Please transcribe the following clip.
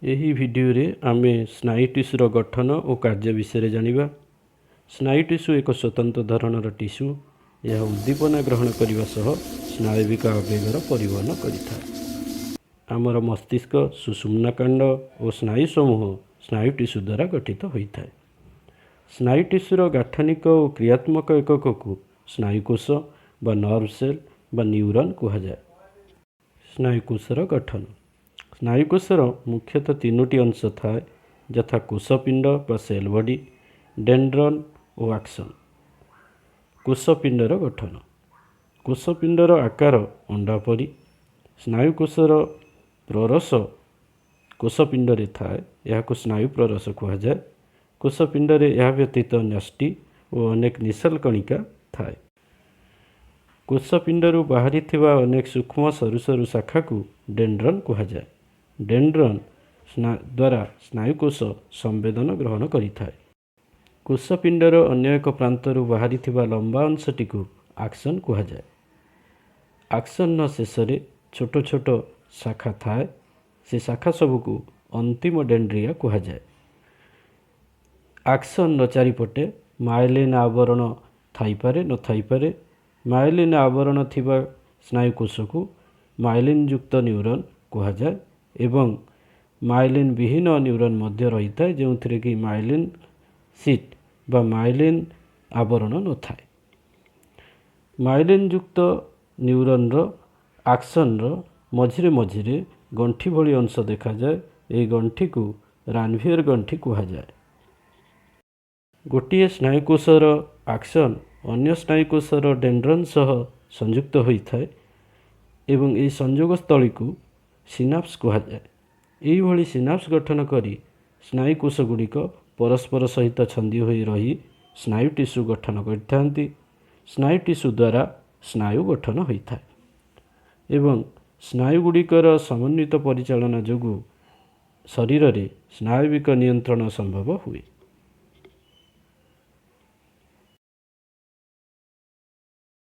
ଏହି ଭିଡ଼ିଓରେ ଆମେ ସ୍ନାୟୁ ଟିସ୍ୟୁର ଗଠନ ଓ କାର୍ଯ୍ୟ ବିଷୟରେ ଜାଣିବା। ସ୍ନାୟୁ ଟିସ୍ୟୁ ଏକ ସ୍ୱତନ୍ତ୍ର ଧରଣର ଟିସ୍ୟୁ। ଏହା ଉଦ୍ଦୀପନା ଗ୍ରହଣ କରିବା ସହ ସ୍ନାୟବିକ ଆବେଗର ପରିବହନ କରିଥାଏ। ଆମର ମସ୍ତିଷ୍କ, ସୁଷୁମ୍ନା କାଣ୍ଡ ଓ ସ୍ନାୟୁ ସମୂହ ସ୍ନାୟୁ ଟିସ୍ୟୁ ଦ୍ୱାରା ଗଠିତ ହୋଇଥାଏ। ସ୍ନାୟୁ ଟିସ୍ୟୁର ଗାଠନିକ ଓ କ୍ରିୟାତ୍ମକ ଏକକକୁ ସ୍ନାୟୁକୋଷ ବା ନର୍ଭ ସେଲ୍ ବା ନ୍ୟୁରନ୍ କୁହାଯାଏ। ସ୍ନାୟୁକୋଷର ଗଠନ। ସ୍ନାୟୁକୋଷର ମୁଖ୍ୟତଃ ତିନୋଟି ଅଂଶ ଥାଏ, ଯଥା କୋଷପିଣ୍ଡ ବା ସେଲ୍ ବଡି, ଡେଣ୍ଡ୍ରନ୍ ଓ ଆକ୍ସନ୍। କୋଷପିଣ୍ଡର ଗଠନ। କୋଷପିଣ୍ଡର ଆକାର ଅଣ୍ଡା ପରି। ସ୍ନାୟୁକୋଷର ପ୍ରରସ କୋଷପିଣ୍ଡରେ ଥାଏ, ଏହାକୁ ସ୍ନାୟୁ ପ୍ରରସ କୁହାଯାଏ। କୋଷପିଣ୍ଡରେ ଏହା ବ୍ୟତୀତ ନ୍ୟଷ୍ଟି ଓ ଅନେକ ନିସେଲ୍ କଣିକା ଥାଏ। କୋଷପିଣ୍ଡରୁ ବାହାରିଥିବା ଅନେକ ସୂକ୍ଷ୍ମ ସରୁ ସରୁ ଶାଖାକୁ ଡେଣ୍ଡ୍ରନ୍ କୁହାଯାଏ। ଡେଣ୍ଡ୍ରନ୍ ଦ୍ୱାରା ସ୍ନାୟୁକୋଷ ସମ୍ବେଦନ ଗ୍ରହଣ କରିଥାଏ। କୋଷପିଣ୍ଡର ଅନ୍ୟ ଏକ ପ୍ରାନ୍ତରୁ ବାହାରିଥିବା ଲମ୍ବା ଅଂଶଟିକୁ ଆକ୍ସନ୍ କୁହାଯାଏ। ଆକ୍ସନ୍ର ଶେଷରେ ଛୋଟ ଛୋଟ ଶାଖା ଥାଏ। ସେ ଶାଖା ସବୁକୁ ଅନ୍ତିମ ଡେଣ୍ଡ୍ରିଆ କୁହାଯାଏ। ଆକ୍ସନ୍ର ଚାରିପଟେ ମାଏଲିନ୍ ଆବରଣ ଥାଇପାରେ ନଥାଇପାରେ। ମାଏଲିନ୍ ଆବରଣ ଥିବା ସ୍ନାୟୁକୋଷକୁ ମାଏଲିନ୍ ଯୁକ୍ତ ନ୍ୟୁରନ୍ କୁହାଯାଏ ଏବଂ ମାଏଲିନ୍ ବିହୀନ ନ୍ୟୁରନ୍ ମଧ୍ୟ ରହିଥାଏ, ଯେଉଁଥିରେ କି ମାଏଲିନ୍ ସିଟ୍ ବା ମାଏଲିନ୍ ଆବରଣ ନଥାଏ। ମାଏଲିନ୍ ଯୁକ୍ତ ନ୍ୟୁରନ୍ର ଆକ୍ସନ୍ର ମଝିରେ ମଝିରେ ଗଣ୍ଠି ଭଳି ଅଂଶ ଦେଖାଯାଏ। ଏହି ଗଣ୍ଠିକୁ ରାନଭିୟର ଗଣ୍ଠି କୁହାଯାଏ। ଗୋଟିଏ ସ୍ନାୟୁକୋଷର ଆକ୍ସନ୍ ଅନ୍ୟ ସ୍ନାୟୁକୋଷର ଡେଣ୍ଡ୍ରନ୍ ସହ ସଂଯୁକ୍ତ ହୋଇଥାଏ ଏବଂ ଏହି ସଂଯୋଗ ସ୍ଥଳୀକୁ ସିନାପ୍ସ କୁହାଯାଏ। ଏହିଭଳି ସିନାପ୍ସ ଗଠନ କରି ସ୍ନାୟୁକୋଷ ଗୁଡ଼ିକ ପରସ୍ପର ସହିତ ଛନ୍ଦି ହୋଇ ରହି ସ୍ନାୟୁ ଟିସ୍ୟୁ ଗଠନ କରିଥାନ୍ତି। ସ୍ନାୟୁ ଟିସ୍ୟୁ ଦ୍ୱାରା ସ୍ନାୟୁ ଗଠନ ହୋଇଥାଏ ଏବଂ ସ୍ନାୟୁ ଗୁଡ଼ିକର ସମନ୍ୱିତ ପରିଚାଳନା ଯୋଗୁଁ ଶରୀରରେ ସ୍ନାୟବିକ ନିୟନ୍ତ୍ରଣ ସମ୍ଭବ ହୁଏ।